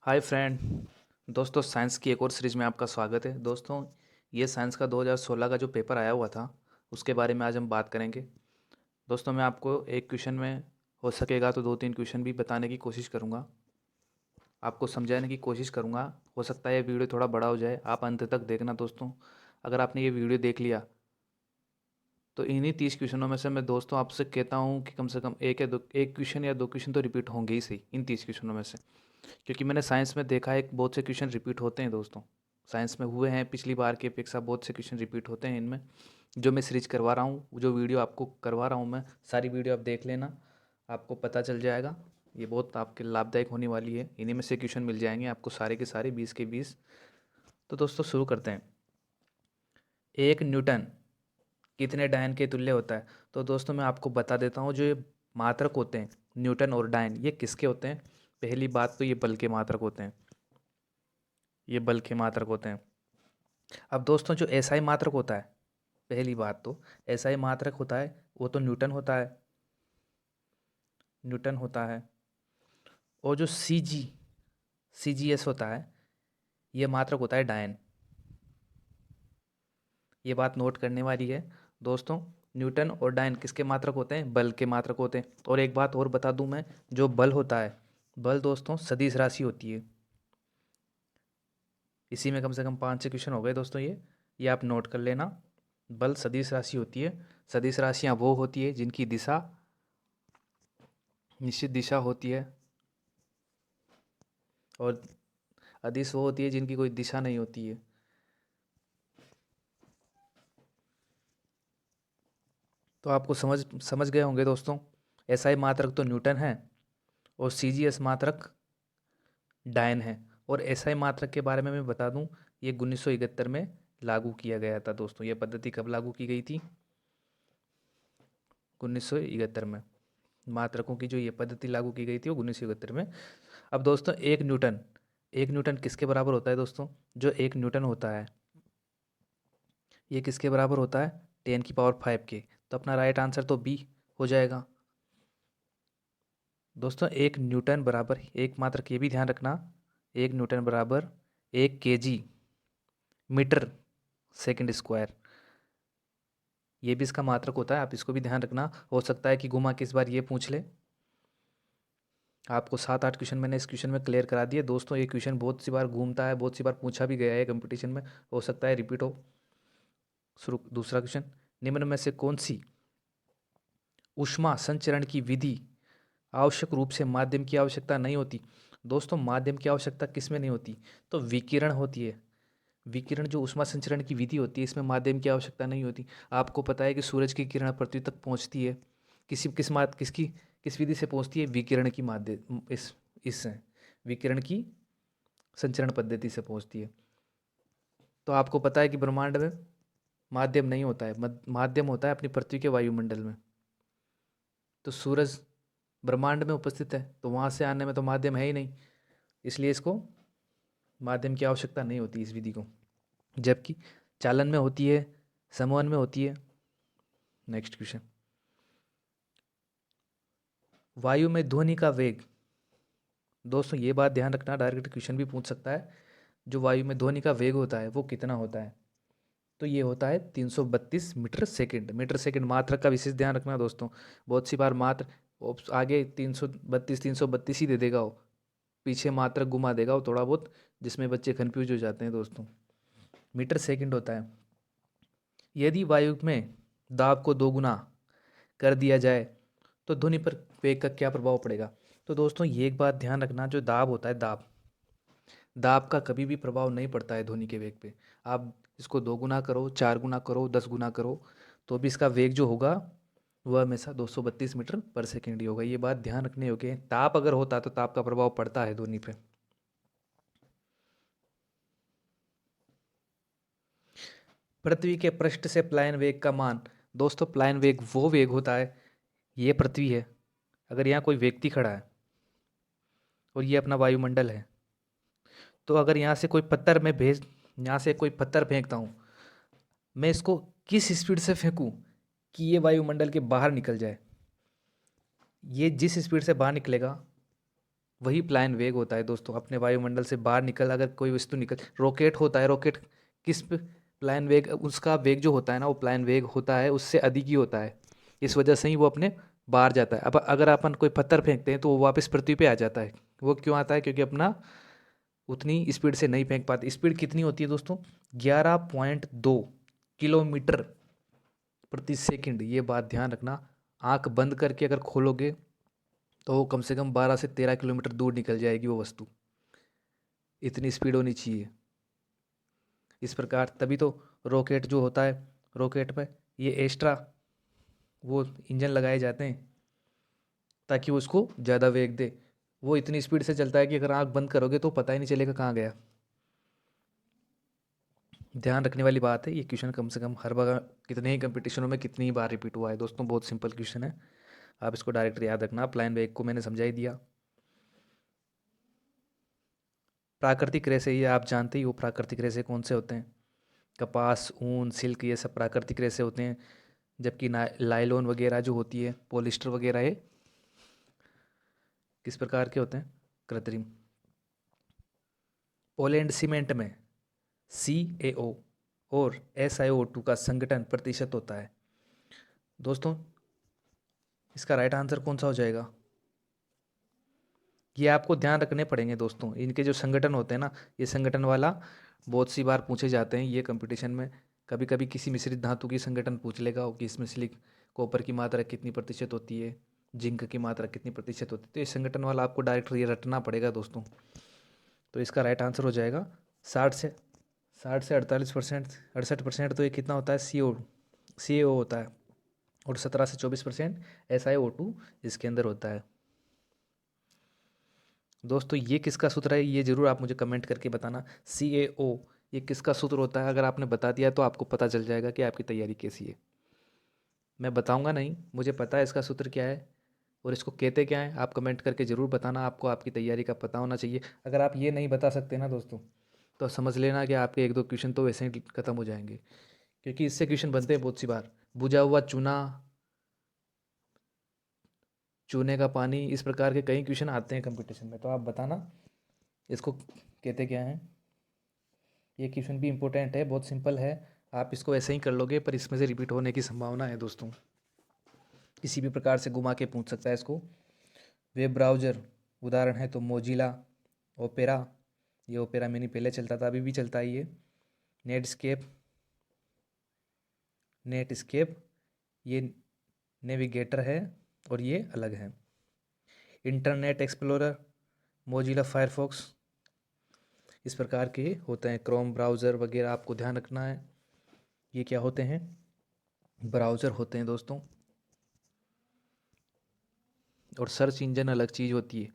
Hi friend. दोस्तों, science की एक और सीरीज में आपका स्वागत है। दोस्तों, ये साइंस का 2016 का जो पेपर आया हुआ था उसके बारे में आज हम बात करेंगे। दोस्तों, मैं आपको एक क्वेश्चन में हो सकेगा तो दो तीन क्वेश्चन भी बताने की कोशिश करूँगा, आपको समझाने की कोशिश करूँगा। हो सकता है ये वीडियो थोड़ा बड़ा हो जाए, आप अंत तक देखना। दोस्तों, अगर आपने ये वीडियो देख लिया तो इन्हीं 30 क्वेश्चनों में से मैं दोस्तों आपसे कहता हूँ कि कम से कम एक क्वेश्चन या दो क्वेश्चन तो रिपीट होंगे ही सही इन 30 क्वेश्चनों में से। क्योंकि मैंने साइंस में देखा है कि बहुत से क्वेश्चन रिपीट होते हैं दोस्तों। साइंस में हुए हैं, पिछली बार की अपेक्षा बहुत से क्वेश्चन रिपीट होते हैं इनमें। जो मैं सीरीज करवा रहा हूँ, जो वीडियो आपको करवा रहा हूँ मैं, सारी वीडियो आप देख लेना, आपको पता चल जाएगा। ये बहुत आपके लाभदायक होने वाली है। इन्हीं में से क्वेश्चन मिल जाएंगे आपको सारे के सारे 20 के 20। तो दोस्तों शुरू करते हैं। एक न्यूटन कितने डायन के तुल्य होता है? तो दोस्तों मैं आपको बता देता हूँ, जो ये मात्रक होते हैं न्यूटन और डायन, ये किसके होते हैं? पहली बात तो ये बल के मात्रक होते हैं, ये बल के मात्रक होते हैं। अब दोस्तों जो एसआई मात्रक होता है, पहली बात तो एसआई मात्रक होता है वो तो न्यूटन होता है, न्यूटन होता है। और जो सीजीएस होता है, ये मात्रक होता है डायन। ये बात नोट करने वाली है दोस्तों। न्यूटन और डायन किसके मात्रक होते हैं? बल के मात्रक होते हैं। और एक बात और बता दूं मैं, जो बल होता है, बल दोस्तों सदिश राशि होती है। इसी में कम से कम 5 6 क्वेश्चन हो गए दोस्तों। ये आप नोट कर लेना। बल सदिश राशि होती है। सदिश राशियाँ वो होती है जिनकी दिशा निश्चित दिशा होती है, और अदिश वो होती है जिनकी कोई दिशा नहीं होती है। तो आपको समझ समझ गए होंगे दोस्तों। एसआई मात्रक तो न्यूटन है और सीजीएस मात्रक डायन है। और एसआई मात्रक के बारे में मैं बता दूं, ये 1971 में लागू किया गया था दोस्तों। ये पद्धति कब लागू की गई थी? 1971 में। मात्रकों की जो ये पद्धति लागू की गई थी वो 1971 में। अब दोस्तों एक न्यूटन किसके बराबर होता है दोस्तों? जो एक न्यूटन होता है ये किसके बराबर होता है? 10⁵ के। तो अपना राइट आंसर तो बी हो जाएगा दोस्तों। एक न्यूटन बराबर, एक मात्रक ये भी ध्यान रखना, एक न्यूटन बराबर 1 kg मीटर सेकंड स्क्वायर। ये भी इसका मात्रक होता है, आप इसको भी ध्यान रखना। हो सकता है कि घुमा के इस बार ये पूछ ले। आपको 7 8 क्वेश्चन मैंने इस क्वेश्चन में क्लियर करा दिए दोस्तों। ये क्वेश्चन बहुत सी बार घूमता है, बहुत सी बार पूछा भी गया है कंपटीशन में, हो सकता है रिपीट हो। शुरू दूसरा क्वेश्चन, निम्न में से कौन सी ऊष्मा संचरण की विधि आवश्यक रूप से माध्यम की आवश्यकता नहीं होती? दोस्तों माध्यम की आवश्यकता किस में नहीं होती? तो विकिरण होती है। विकिरण जो ऊष्मा संचरण की विधि होती है, इसमें माध्यम की आवश्यकता नहीं होती। आपको पता है कि सूरज की किरण पृथ्वी तक पहुंचती है, किसी किस मात किसकी किस विधि से पहुंचती है? विकिरण की माध्यम इस विकिरण की संचरण पद्धति से पहुंचती है। तो आपको पता है कि ब्रह्मांड में माध्यम नहीं होता है, माध्यम होता है अपनी पृथ्वी के वायुमंडल में। तो सूरज ब्रह्मांड में उपस्थित है, तो वहाँ से आने में तो माध्यम है ही नहीं, इसलिए इसको माध्यम की आवश्यकता नहीं होती इस विधि को। जबकि चालन में होती है, समवन में होती है। नेक्स्ट क्वेश्चन, वायु में ध्वनि का वेग। दोस्तों ये बात ध्यान रखना, डायरेक्ट क्वेश्चन भी पूछ सकता है। जो वायु में ध्वनि का वेग होता है वो कितना होता है? तो ये होता है 332 मीटर सेकंड। मीटर सेकंड मात्रक का विशेष ध्यान रखना दोस्तों। बहुत सी बार मात्र आगे 332 ही दे देगा वो, पीछे मात्रक घुमा देगा वो थोड़ा बहुत, जिसमें बच्चे कन्फ्यूज हो जाते हैं दोस्तों। मीटर सेकंड होता है। यदि वायु में दाब को 2 गुना कर दिया जाए तो ध्वनि पर वेग का क्या प्रभाव पड़ेगा? तो दोस्तों ये एक बात ध्यान रखना, जो दाब होता है, दाब दाब का कभी भी प्रभाव नहीं पड़ता है ध्वनि के वेग पे। आप इसको 2 गुना करो, 4 गुना करो, 10 गुना करो, तो भी इसका वेग जो होगा वह हमेशा 232 मीटर पर सेकेंड ही होगा। ये बात ध्यान रखने योग्य है। ताप अगर होता तो ताप का प्रभाव पड़ता है ध्वनि पे। पृथ्वी के पृष्ठ से प्लायन वेग का मान। दोस्तों प्लायन वेग वो वेग होता है, ये पृथ्वी है, अगर यहाँ कोई व्यक्ति खड़ा है और ये अपना वायुमंडल है, तो अगर यहाँ से कोई पत्थर फेंकता हूँ, मैं इसको किस स्पीड से फेंकूँ कि ये वायुमंडल के बाहर निकल जाए? ये जिस स्पीड से बाहर निकलेगा वही प्लान वेग होता है दोस्तों। अपने वायुमंडल से बाहर निकल अगर कोई वस्तु निकल, रॉकेट होता है, रॉकेट किस प्लान वेग, उसका वेग जो होता है ना, वो प्लान वेग होता है उससे अधिक ही होता है। इस वजह से ही वो अपने बाहर जाता है। अब अगर अपन कोई पत्थर फेंकते हैं तो वो वापस पृथ्वी पे आ जाता है। वो क्यों आता है? क्योंकि अपना उतनी स्पीड से नहीं फेंक पाते। स्पीड कितनी होती है दोस्तों? 11.2 किलोमीटर प्रति सेकंड। ये बात ध्यान रखना। आंख बंद करके अगर खोलोगे तो वो कम से कम 12 से 13 किलोमीटर दूर निकल जाएगी वो वस्तु। इतनी स्पीड होनी चाहिए। इस प्रकार तभी तो रॉकेट जो होता है, रॉकेट पे ये एक्स्ट्रा वो इंजन लगाए जाते हैं ताकि वो उसको ज़्यादा वेग दे। वो इतनी स्पीड से चलता है कि अगर आंख बंद करोगे तो पता ही नहीं चलेगा कहाँ गया। ध्यान रखने वाली बात है। ये क्वेश्चन कम से कम हर बार कितने ही कंपटीशनों में कितनी ही बार रिपीट हुआ है दोस्तों। बहुत सिंपल क्वेश्चन है, आप इसको डायरेक्ट याद रखना। प्लान वेग को मैंने समझा ही दिया। प्राकृतिक रेशे, ये आप जानते ही हो प्राकृतिक रेशे कौन से होते हैं। कपास, ऊन, सिल्क, ये सब प्राकृतिक रेशे होते हैं। जबकि लाइलॉन वगैरह जो होती है, पॉलिस्टर वगैरह, ये किस प्रकार के होते हैं? कृत्रिम। पोलैंड सीमेंट में CaO और SiO2 का संघटन प्रतिशत होता है। दोस्तों इसका राइट आंसर कौन सा हो जाएगा? ये आपको ध्यान रखने पड़ेंगे दोस्तों। इनके जो संगठन होते हैं ना, ये संगठन वाला बहुत सी बार पूछे जाते हैं ये कंपटीशन में। कभी कभी किसी मिश्रित धातु की संगठन पूछ लेगा कि इसमें सिलिक कॉपर की मात्रा कितनी प्रतिशत होती है, जिंक की मात्रा कितनी प्रतिशत होती है। तो ये संगठन वाला आपको डायरेक्ट ये रटना पड़ेगा दोस्तों। तो इसका राइट आंसर हो जाएगा 60 से 48%। 68% तो ये कितना होता है? CaO होता है। और 17 से 24% SiO2 इसके अंदर होता है। दोस्तों ये किसका सूत्र है, ये जरूर आप मुझे कमेंट करके बताना। CaO ये किसका सूत्र होता है? अगर आपने बता दिया तो आपको पता चल जाएगा कि आपकी तैयारी कैसी है। मैं बताऊंगा नहीं, मुझे पता है इसका सूत्र क्या है और इसको कहते क्या है। आप कमेंट करके ज़रूर बताना। आपको आपकी तैयारी का पता होना चाहिए। अगर आप ये नहीं बता सकते ना दोस्तों, तो समझ लेना कि आपके 1-2 क्वेश्चन तो वैसे ही खत्म हो जाएंगे। क्योंकि इससे क्वेश्चन बनते हैं बहुत सी बार। बुझा हुआ चूना, चूने का पानी, इस प्रकार के कई क्वेश्चन आते हैं कंपटीशन में। तो आप बताना इसको कहते क्या हैं। ये क्वेश्चन भी इंपॉर्टेंट है, बहुत सिंपल है। आप इसको ऐसे ही कर लोगे, पर इसमें से रिपीट होने की संभावना है दोस्तों। किसी भी प्रकार से घुमा के पूछ सकता है इसको। वेब ब्राउज़र उदाहरण है तो मोजिला, ओपेरा, ये ओपेरा मिनी पहले चलता था, अभी भी चलता है ये। नेटस्केप, नेटस्केप ये नेविगेटर है और ये अलग है। इंटरनेट एक्सप्लोरर, मोजिला फायरफॉक्स, इस प्रकार के होते हैं। क्रोम ब्राउज़र वगैरह आपको ध्यान रखना है। ये क्या होते हैं? ब्राउज़र होते हैं दोस्तों। और सर्च इंजन अलग चीज़ होती है।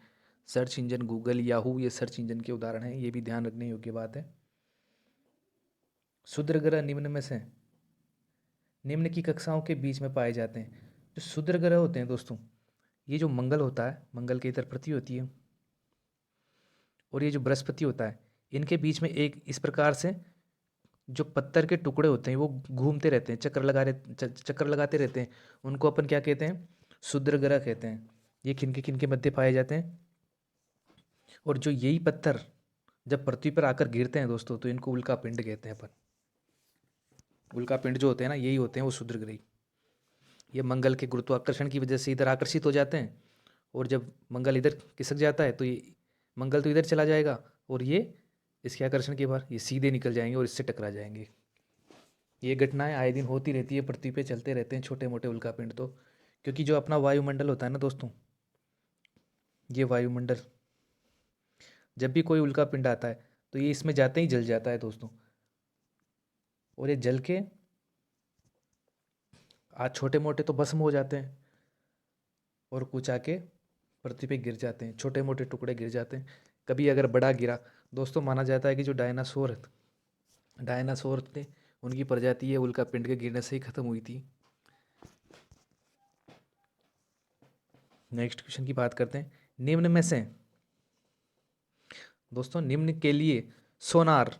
सर्च इंजन गूगल, याहू, ये सर्च इंजन के उदाहरण हैं। ये भी ध्यान रखने योग्य बात है। क्षुद्र ग्रह निम्न में से निम्न की कक्षाओं के बीच में पाए जाते हैं। जो क्षुद्र ग्रह होते हैं दोस्तों, ये जो मंगल होता है, मंगल की इधर पृथ्वी होती है, और ये जो बृहस्पति होता है, इनके बीच में एक इस प्रकार से जो पत्थर के टुकड़े होते हैं वो घूमते रहते हैं, चक्कर लगाते रहते हैं। उनको अपन क्या कहते हैं? क्षुद्र ग्रह कहते हैं। ये किनके किनके मध्य पाए जाते हैं? और जो यही पत्थर जब पृथ्वी पर आकर गिरते हैं दोस्तों, तो इनको उल्का पिंड कहते हैं अपन। उल्का पिंड जो होते हैं ना, यही होते हैं वो क्षुद्र ग्रह। ये मंगल के गुरुत्वाकर्षण की वजह से इधर आकर्षित हो जाते हैं, और जब मंगल इधर खिसक जाता है तो ये मंगल तो इधर चला जाएगा, और ये इसके आकर्षण के बाहर ये सीधे निकल जाएंगे और इससे टकरा जाएंगे। ये घटनाएं आए दिन होती रहती है, पृथ्वी पे चलते रहते हैं छोटे मोटे उल्कापिंड तो। क्योंकि जो अपना वायुमंडल होता है ना दोस्तों, ये वायुमंडल, जब भी कोई उल्कापिंड आता है तो ये इसमें जाते ही जल जाता है दोस्तों। और ये जल के आज छोटे मोटे तो भस्म हो जाते हैं, और कुछ आके पृथ्वी पे गिर जाते हैं, छोटे मोटे टुकड़े गिर जाते हैं। कभी अगर बड़ा गिरा दोस्तों, माना जाता है कि जो डायनासोर थे, उनकी प्रजाति ये उल्कापिंड के गिरने से ही खत्म हुई थी। नेक्स्ट क्वेश्चन की बात करते हैं। निम्न में से दोस्तों, निम्न के लिए सोनार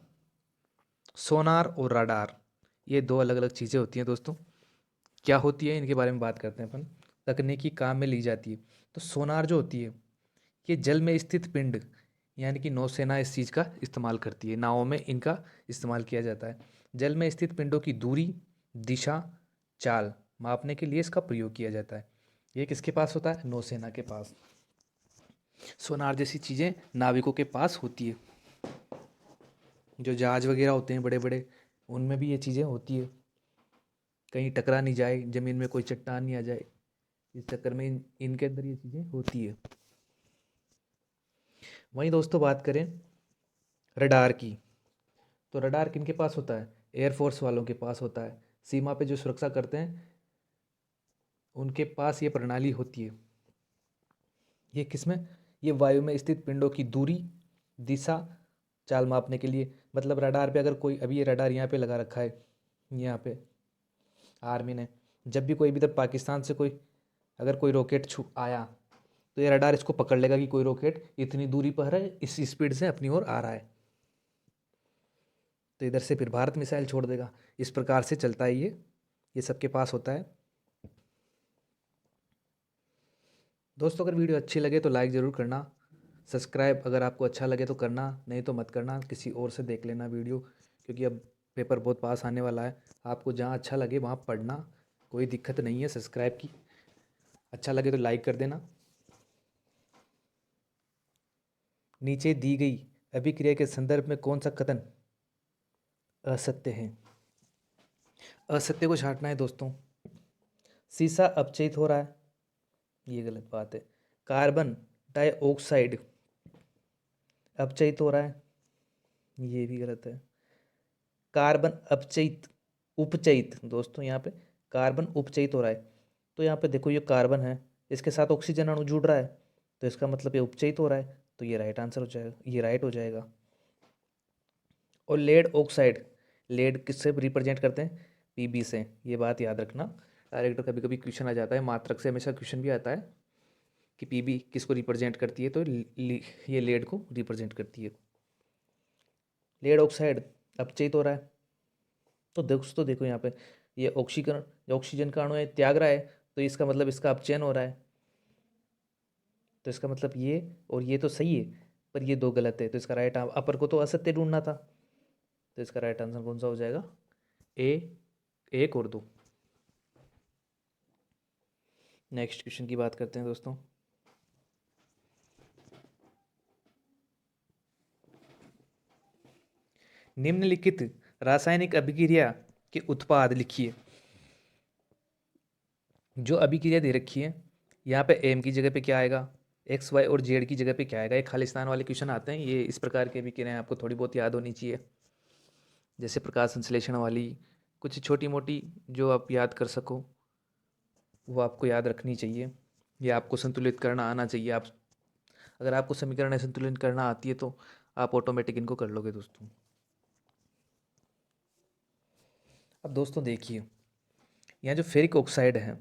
सोनार और राडार, ये दो अलग अलग चीज़ें होती हैं दोस्तों। क्या होती है इनके बारे में बात करते हैं अपन। तकनीकी काम में ली जाती है। तो सोनार जो होती है, कि जल में स्थित पिंड यानी कि नौसेना इस चीज़ का इस्तेमाल करती है, नावों में इनका इस्तेमाल किया जाता है। जल में स्थित पिंडों की दूरी, दिशा, चाल मापने के लिए इसका प्रयोग किया जाता है। ये किसके पास होता है? नौसेना के पास। सोनार जैसी चीज़ें नाविकों के पास होती है। जो जहाज वगैरह होते हैं बड़े बड़े, उनमें भी ये चीज़ें होती है, कहीं टकरा नहीं जाए, ज़मीन में कोई चट्टान नहीं आ जाए, इस चक्कर में इनके अंदर ये चीज़ें होती है। वहीं दोस्तों बात करें रडार की, तो रडार किनके पास होता है? एयरफोर्स वालों के पास होता है। सीमा पे जो सुरक्षा करते हैं उनके पास ये प्रणाली होती है। ये किसमें? ये वायु में स्थित पिंडों की दूरी, दिशा, चाल मापने के लिए। मतलब रडार पे अगर कोई, अभी ये रडार यहाँ पे लगा रखा है, यहाँ पे आर्मी ने, जब भी कोई भी, तब पाकिस्तान से कोई अगर कोई रॉकेट छू आया तो ये रडार इसको पकड़ लेगा कि कोई रॉकेट इतनी दूरी पर है, इस स्पीड से अपनी ओर आ रहा है, तो इधर से फिर भारत मिसाइल छोड़ देगा। इस प्रकार से चलता है ये सबके पास होता है। दोस्तों अगर वीडियो अच्छी लगे तो लाइक ज़रूर करना, सब्सक्राइब अगर आपको अच्छा लगे तो करना, नहीं तो मत करना, किसी और से देख लेना वीडियो, क्योंकि अब पेपर बहुत पास आने वाला है। आपको जहाँ अच्छा लगे वहाँ पढ़ना, कोई दिक्कत नहीं है। सब्सक्राइब की अच्छा लगे तो लाइक कर देना। नीचे दी गई अभिक्रिया के संदर्भ में कौन सा कथन असत्य है? असत्य को छांटना है दोस्तों। शीशा अपचयित हो रहा है, ये गलत बात है। कार्बन डाइऑक्साइड अपचयित हो रहा है, ये भी गलत है। कार्बन अपचयित, उपचयित दोस्तों, यहाँ पे कार्बन उपचयित हो रहा है, तो यहाँ पे देखो ये कार्बन है, इसके साथ ऑक्सीजन अणु जुड़ रहा है, तो इसका मतलब ये उपचयित हो रहा है, तो ये राइट आंसर हो जाएगा, ये राइट हो जाएगा। और लेड ऑक्साइड, लेड किससे रिप्रेजेंट करते हैं? पीबी से, ये बात याद रखना। डायरेक्ट कभी कभी क्वेश्चन आ जाता है, मात्रक से हमेशा क्वेश्चन भी आता है कि पीबी किसको रिप्रेजेंट करती है, तो ये लेड को रिप्रेजेंट करती है। लेड ऑक्साइड अपचयित हो रहा है, तो दोस्तों देखो यहाँ पे ये ऑक्सीजन का अणु है, त्याग रहा है, तो इसका मतलब इसका अपचयन हो रहा है, तो इसका मतलब ये और ये तो सही है, पर ये दो गलत है, तो इसका राइट, अपर को तो असत्य ढूंढना था, तो इसका राइट आंसर कौन सा हो जाएगा? ए, एक और दो। नेक्स्ट क्वेश्चन की बात करते हैं दोस्तों। निम्नलिखित रासायनिक अभिक्रिया के उत्पाद लिखिए। जो अभिक्रिया दे रखी है यहाँ पे एम की जगह पे क्या आएगा, एक्स वाई और जेड की जगह पे क्या आएगा? ये खालिस्तान वाले क्वेश्चन आते हैं, ये इस प्रकार के अभिक्रियाएं आपको थोड़ी बहुत याद होनी चाहिए, जैसे प्रकाश संश्लेषण वाली, कुछ छोटी मोटी जो आप याद कर सको वो आपको याद रखनी चाहिए, या आपको संतुलित करना आना चाहिए। आप अगर आपको समीकरण संतुलित करना आती है तो आप ऑटोमेटिक इनको कर लोगे दोस्तों। अब दोस्तों देखिए, यहाँ जो फेरिक ऑक्साइड है,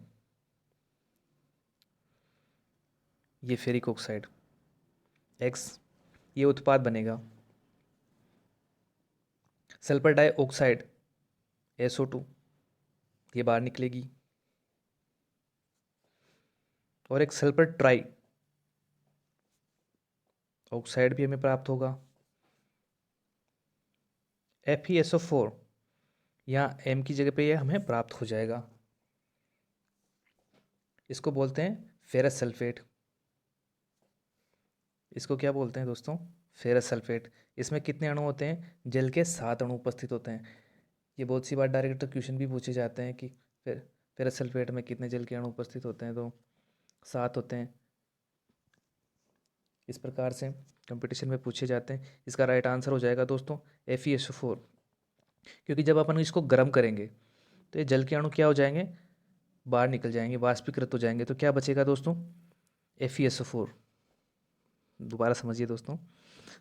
ये फेरिक ऑक्साइड एक्स, ये उत्पाद बनेगा सल्फर डाइऑक्साइड SO2, ये बाहर निकलेगी, और एक सल्फर ट्राई ऑक्साइड भी हमें प्राप्त होगा, FeSO4, यहाँ M की जगह पे ये हमें प्राप्त हो जाएगा। इसको बोलते हैं फेरस सल्फेट। इसको क्या बोलते हैं दोस्तों? Ferrous sulphate. इसमें कितने अणु होते हैं? जल के 7 अणु उपस्थित होते हैं। ये बहुत सी बार डायरेक्ट क्वेश्चन भी पूछे जाते हैं कि फेरस सल्फेट में कितने जल के अणु उपस्थित होते हैं, तो 7 होते हैं। इस प्रकार से कंपटीशन में पूछे जाते हैं। इसका राइट आंसर हो जाएगा दोस्तों FeSO4, क्योंकि जब अपन इसको गर्म करेंगे तो ये जल के अणु क्या हो जाएंगे? बाहर निकल जाएंगे, वाष्पीकृत हो जाएंगे, तो क्या बचेगा दोस्तों? FeSO4। दोबारा समझिए दोस्तों,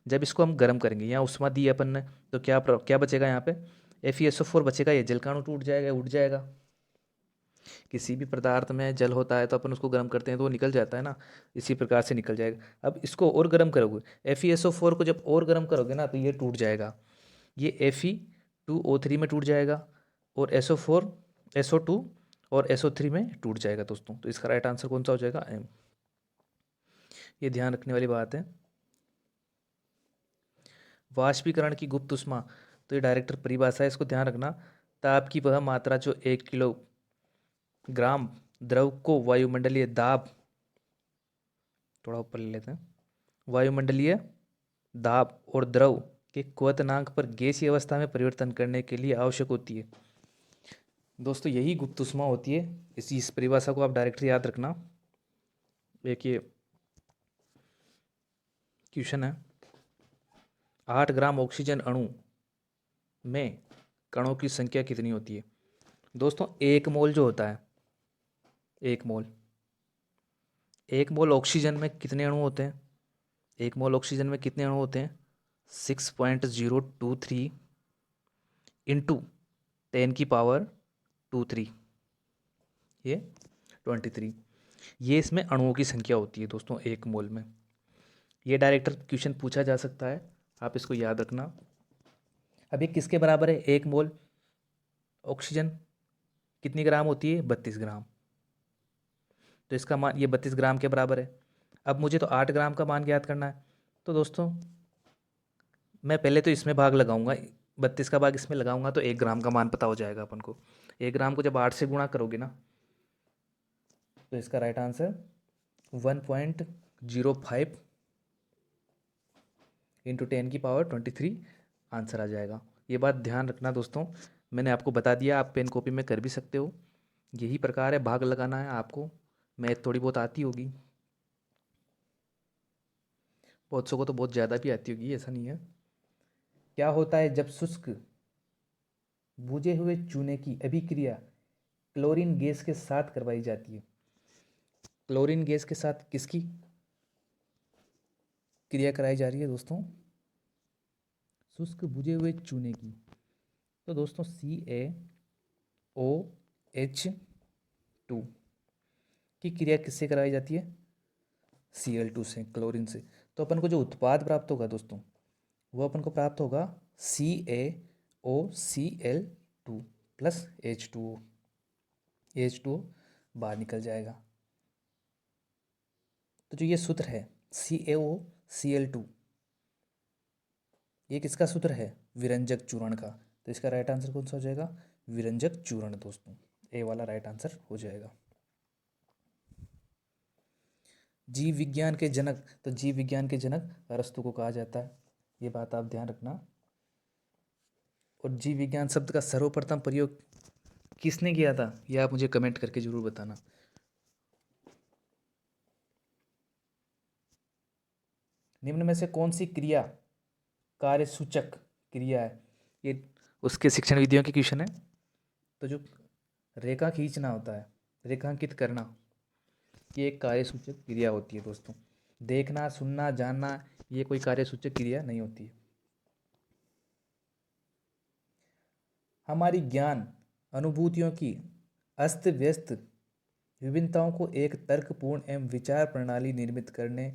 जब इसको हम गर्म करेंगे, यहाँ उष्मा दी अपन ने, तो क्या बचेगा यहाँ पे? FeSO4 बचेगा, ये जल का अणु टूट जाएगा, उठ जाएगा। किसी भी पदार्थ में जल होता है तो अपन उसको गर्म करते हैं तो वो निकल जाता है ना, इसी प्रकार से निकल जाएगा। अब इसको और गर्म करोगे, FeSO4 को जब और गर्म करोगे ना, तो ये टूट जाएगा, ये Fe2O3 में टूट जाएगा, और SO2 और SO3 में टूट जाएगा दोस्तों। तो इसका राइट आंसर कौन सा हो जाएगा? M। ये ध्यान रखने वाली बात है। वाष्पीकरण की गुप्त ऊष्मा, तो ये डायरेक्टर परिभाषा है, इसको ध्यान रखना। ताप की वह मात्रा जो 1 किलोग्राम द्रव को वायुमंडलीय दाब, थोड़ा ऊपर ले लेते हैं, वायुमंडलीय दाब और द्रव के क्वथनांक पर गैसीय अवस्था में परिवर्तन करने के लिए आवश्यक होती है। दोस्तों यही गुप्त ऊष्मा होती है। इस परिभाषा को आप डायरेक्टली याद रखना। एक ये क्वेश्चन है, 8 ग्राम ऑक्सीजन अणु में कणों की संख्या कितनी होती है? दोस्तों 1 मोल जो होता है, 1 मोल, 1 मोल ऑक्सीजन में कितने अणु होते हैं? 1 मोल ऑक्सीजन में कितने अणु होते हैं? 6.023 इंटू 10⁻²3, ये 23, ये इसमें अणुओं की संख्या होती है दोस्तों 1 मोल में। ये डायरेक्टर क्वेश्चन पूछा जा सकता है, आप इसको याद रखना। अब ये किसके बराबर है? 1 मोल ऑक्सीजन कितनी ग्राम होती है? 32 ग्राम। तो इसका मान ये 32 ग्राम के बराबर है। अब मुझे तो 8 ग्राम का मान ज्ञात करना है। तो दोस्तों मैं पहले तो इसमें भाग लगाऊंगा, 32 का भाग इसमें लगाऊंगा तो 1 ग्राम का मान पता हो जाएगा अपन को। 1 ग्राम को जब 8 से गुणा करोगे ना, तो इसका राइट आंसर 1.05 इंटू 10⁻23 आंसर आ जाएगा। ये बात ध्यान रखना दोस्तों, मैंने आपको बता दिया, आप पेन कॉपी में कर भी सकते हो। यही प्रकार है, भाग लगाना है आपको। मैथ थोड़ी बहुत आती होगी, बहुत सौ को तो बहुत ज़्यादा भी आती होगी, ऐसा नहीं है। क्या होता है जब शुष्क बुझे हुए चूने की अभिक्रिया क्लोरीन गैस के साथ करवाई जाती है? क्लोरीन गैस के साथ किसकी क्रिया कराई जा रही है दोस्तों? शुष्क बुझे हुए चूने की। तो दोस्तों CaOH2 की क्रिया किससे कराई जाती है? Cl2 से, क्लोरीन से। तो अपन को जो उत्पाद प्राप्त होगा दोस्तों, वो अपन को प्राप्त होगा CaOCl2 प्लस H2O। H2O बाहर निकल जाएगा। तो जो ये सूत्र है CaOCl2, ये किसका सूत्र है? विरंजक चूर्ण का। तो इसका राइट आंसर कौन सा हो जाएगा? विरंजक चूर्ण दोस्तों, ए वाला राइट आंसर हो जाएगा। जीव विज्ञान के जनक, तो जीव विज्ञान के जनक अरस्तु को कहा जाता है, ये बात आप ध्यान रखना। और जीव विज्ञान शब्द का सर्वप्रथम प्रयोग किसने किया था, ये आप मुझे कमेंट करके जरूर बताना। निम्न में से कौन सी क्रिया कार्य सूचक क्रिया है? ये उसके शिक्षण विधियों के क्वेश्चन है। तो जो रेखा खींचना होता है, रेखांकित करना, ये एक कार्य सूचक क्रिया होती है दोस्तों। देखना, सुनना, जानना, ये कोई कार्य सूचक क्रिया नहीं होती है। हमारी ज्ञान अनुभूतियों की अस्त व्यस्त विभिन्नताओं को एक तर्कपूर्ण एवं विचार प्रणाली निर्मित करने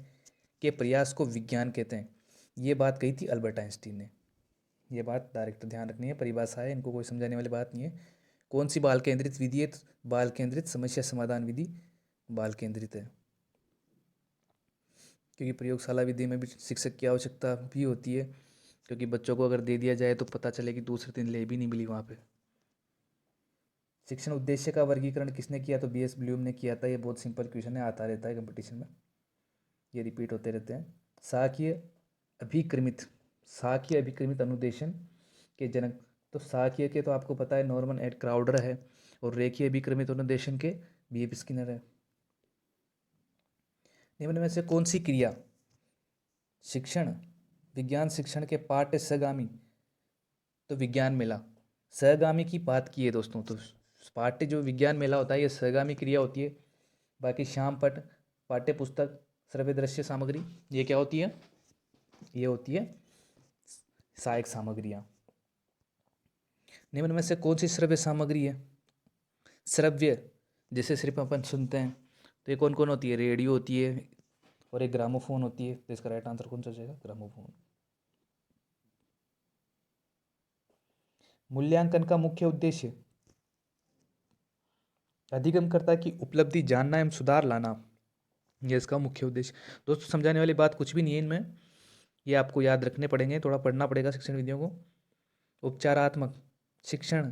के प्रयास को विज्ञान कहते हैं। ये बात कही थी अल्बर्ट आइंस्टीन ने। ये बात डायरेक्ट ध्यान रखनी है, परिभाषा है, इनको कोई समझाने वाली बात नहीं है। कौन सी बाल केंद्रित विधि है? तो बाल केंद्रित समस्या समाधान विधि बाल केंद्रित है, क्योंकि प्रयोगशाला विधि में भी शिक्षक की आवश्यकता भी होती है, क्योंकि बच्चों को अगर दे दिया जाए तो पता चले कि दूसरे दिन ले भी नहीं मिली वहाँ पे। शिक्षण उद्देश्य का वर्गीकरण किसने किया? तो BS ब्लूम ने किया था। ये बहुत सिंपल क्वेश्चन है, आता रहता है कंपटीशन में, ये रिपीट होते रहते हैं। साक्य अभिक्रमित, साक्य अभिक्रमित अनुदेशन के जनक, तो साक्य के तो आपको पता है नॉर्मन एड क्राउडर है, और रेखीय अभिक्रमित अनुदेशन के BF स्किनर है। निम्न में से कौन सी क्रिया शिक्षण विज्ञान शिक्षण के पाठ्य सहगामी, तो विज्ञान मेला सहगामी की बात की है दोस्तों। तो पाठ्य जो विज्ञान मेला होता है, ये सहगामी क्रिया होती है। बाकी श्याम पट, पाठ्य पुस्तक, श्रव्य दृश्य सामग्री, ये क्या होती है? ये होती है सहायक सामग्रियाँ। निम्न में से कौन सी श्रव्य सामग्री है? श्रव्य जैसे सिर्फ अपन सुनते हैं, तो ये कौन कौन होती है? रेडियो होती है और एक ग्रामोफोन होती है। तो इसका राइट आंसर कौन सा हो जाएगा? ग्रामोफोन। मूल्यांकन का मुख्य उद्देश्य अधिगमकर्ता की उपलब्धि जानना एवं सुधार लाना। ये इसका मुख्य उद्देश्य। दोस्तों समझाने वाली बात कुछ भी नहीं है इनमें, ये आपको याद रखने पड़ेंगे, थोड़ा पढ़ना पड़ेगा शिक्षण विधियों को। उपचारात्मक शिक्षण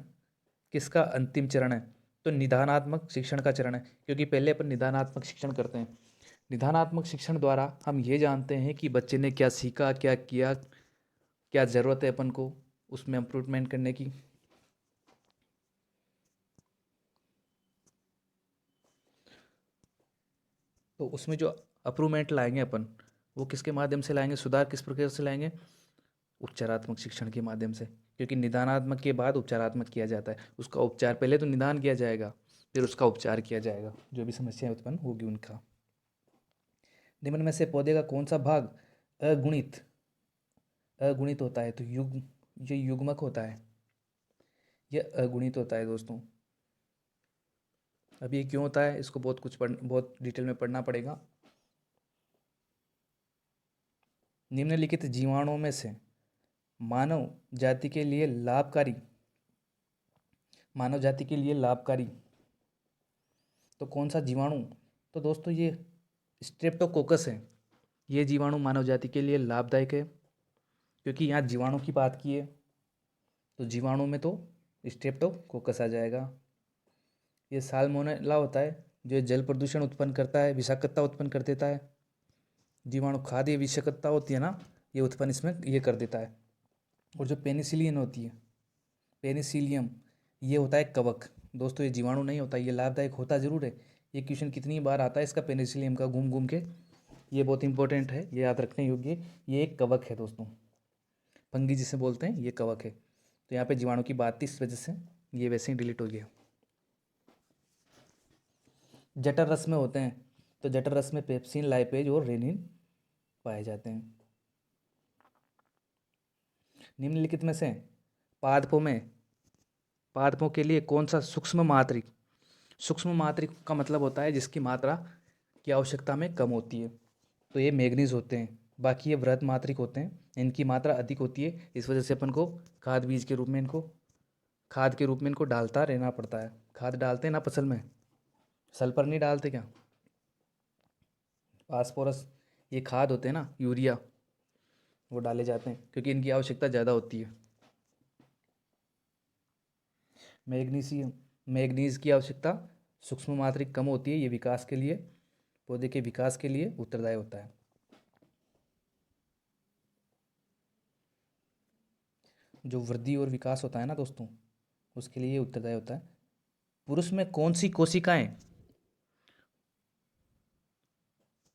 किसका अंतिम चरण है? तो निदानात्मक शिक्षण का चरण है, क्योंकि पहले अपन निदानात्मक शिक्षण करते हैं। निदानात्मक शिक्षण द्वारा हम ये जानते हैं कि बच्चे ने क्या सीखा, क्या किया, क्या ज़रूरत है अपन को उसमें इम्प्रूवमेंट करने की। तो उसमें जो अप्रूवमेंट लाएंगे अपन, वो किसके माध्यम से लाएंगे, सुधार किस प्रकार से लाएंगे? उपचारात्मक शिक्षण के माध्यम से, क्योंकि निदानात्मक के बाद उपचारात्मक किया जाता है। उसका उपचार, पहले तो निदान किया जाएगा, फिर उसका उपचार किया जाएगा, जो भी समस्याएं उत्पन्न होगी उनका। निम्न में से पौधे का कौन सा भाग अगुणित अगुणित होता है? तो ये युग्मक होता है, यह अगुणित होता है दोस्तों। अब ये क्यों होता है, इसको बहुत डिटेल में पढ़ना पड़ेगा। निम्नलिखित जीवाणुओं में से मानव जाति के लिए लाभकारी तो कौन सा जीवाणु? तो दोस्तों ये स्ट्रेप्टोकोकस है। ये जीवाणु मानव जाति के लिए लाभदायक है, क्योंकि यहाँ जीवाणु की बात की है, तो जीवाणु में तो स्ट्रेप्टोकोकस आ जाएगा। ये साल्मोनेला होता है, जो जल प्रदूषण उत्पन्न करता है, विषाक्तता उत्पन्न कर देता है। जीवाणु खाद्य विषाक्तता होती है ना, ये उत्पन्न इसमें ये कर देता है। और जो पेनिसिलिन होती है, पेनिसिलियम, ये होता है कवक। दोस्तों ये जीवाणु नहीं होता, ये लाभदायक होता ज़रूर है। ये क्वेश्चन कितनी बार आता है इसका, पेनिसिलियम का, घूम घूम के। ये बहुत इंपॉर्टेंट है, ये याद रखने योग्य। ये एक कवक है दोस्तों, फंगी जिसे बोलते हैं, ये कवक है। तो यहाँ पे जीवाणु की बात थी, इस वजह से ये वैसे ही डिलीट हो गया। जठर रस में होते हैं, तो जठर रस में पेप्सिन, लाइपेज और रेनिन पाए जाते हैं। निम्नलिखित में से पादपों के लिए कौन सा सूक्ष्म मात्रिक का मतलब होता है जिसकी मात्रा की आवश्यकता में कम होती है? तो ये मैग्नीज होते हैं। बाकी ये वृहद मात्रिक होते हैं, इनकी मात्रा अधिक होती है। इस वजह से अपन को खाद के रूप में इनको डालता रहना पड़ता है। खाद डालते हैं ना फसल में, सल्फर नहीं डालते क्या, फास्फोरस, ये खाद होते हैं ना, यूरिया, वो डाले जाते हैं क्योंकि इनकी आवश्यकता ज़्यादा होती है। मैग्नीज की आवश्यकता सूक्ष्म मात्रिक कम होती है। ये विकास के लिए, पौधे के विकास के लिए उत्तरदायी होता है। जो वृद्धि और विकास होता है ना दोस्तों, उसके लिए ये उत्तरदायी होता है। पुरुष में कौन सी कोशिकाएं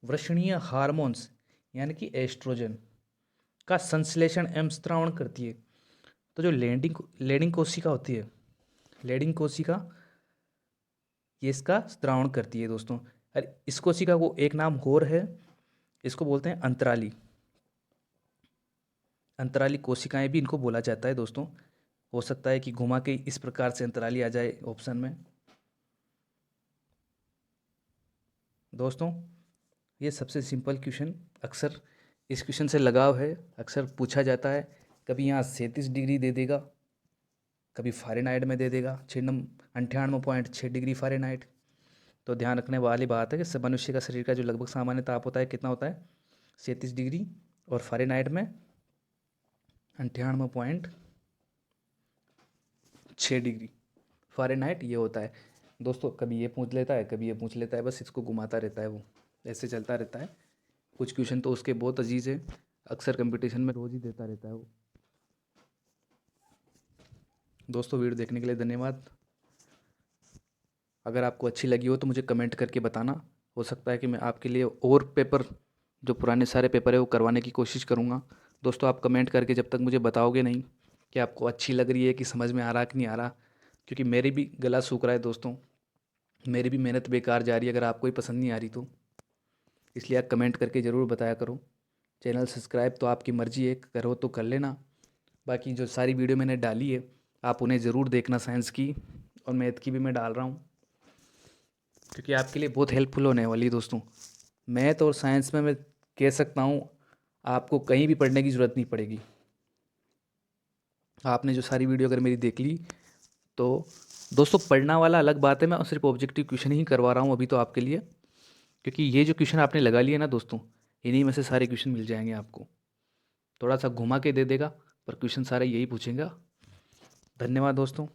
वृषणीय हार्मोन्स यानी कि एस्ट्रोजन का संश्लेषण एवं स्त्रावण करती है? तो जो लेडिंग कोशिका होती है, लेडिंग कोशिका ये इसका स्त्रावण करती है दोस्तों। और इस कोशिका को एक नाम और है, इसको बोलते हैं अंतराली कोशिकाएं भी इनको बोला जाता है दोस्तों। हो सकता है कि घुमा के इस प्रकार से अंतराली आ जाए ऑप्शन में। दोस्तों ये सबसे सिंपल क्वेश्चन, अक्सर इस क्वेश्चन से लगाव है, अक्सर पूछा जाता है। कभी यहाँ 37 डिग्री दे देगा, कभी फ़ारेनहाइट में दे देगा 98.6 डिग्री फ़ारेनहाइट। तो ध्यान रखने वाली बात है कि मनुष्य का शरीर का जो लगभग सामान्य ताप होता है कितना होता है, 37 डिग्री, और फ़ारेनहाइट में 98.6 डिग्री फ़ारेनहाइट ये होता है दोस्तों। कभी ये पूछ लेता है, कभी ये पूछ लेता है, बस इसको घुमाता रहता है, वो ऐसे चलता रहता है। कुछ क्वेश्चन तो उसके बहुत अजीज है, अक्सर कंपटीशन में रोज़ ही देता रहता है वो। दोस्तों वीडियो देखने के लिए धन्यवाद। अगर आपको अच्छी लगी हो तो मुझे कमेंट करके बताना। हो सकता है कि मैं आपके लिए और पेपर, जो पुराने सारे पेपर है वो करवाने की कोशिश करूँगा। दोस्तों आप कमेंट करके जब तक मुझे बताओगे नहीं कि आपको अच्छी लग रही है, कि समझ में आ रहा कि नहीं आ रहा, क्योंकि मेरी भी गला सूख रहा है दोस्तों, मेरी भी मेहनत बेकार जा रही है अगर आपको ही पसंद नहीं आ रही तो। इसलिए आप कमेंट करके ज़रूर बताया करो। चैनल सब्सक्राइब तो आपकी मर्ज़ी है, करो तो कर लेना। बाकी जो सारी वीडियो मैंने डाली है आप उन्हें ज़रूर देखना, साइंस की और मैथ की भी मैं डाल रहा हूँ, क्योंकि आपके लिए बहुत हेल्पफुल होने वाली है दोस्तों। मैथ और साइंस में मैं कह सकता हूँ आपको कहीं भी पढ़ने की ज़रूरत नहीं पड़ेगी। आपने जो सारी वीडियो अगर मेरी देख ली तो दोस्तों, पढ़ना वाला अलग बात है, मैं सिर्फ ऑब्जेक्टिव क्वेश्चन ही करवा रहा हूँ अभी तो आपके लिए। क्योंकि ये जो क्वेश्चन आपने लगा लिए ना दोस्तों, इन्हीं में से सारे क्वेश्चन मिल जाएंगे आपको। थोड़ा सा घुमा के दे देगा पर क्वेश्चन सारे यही पूछेगा। धन्यवाद दोस्तों।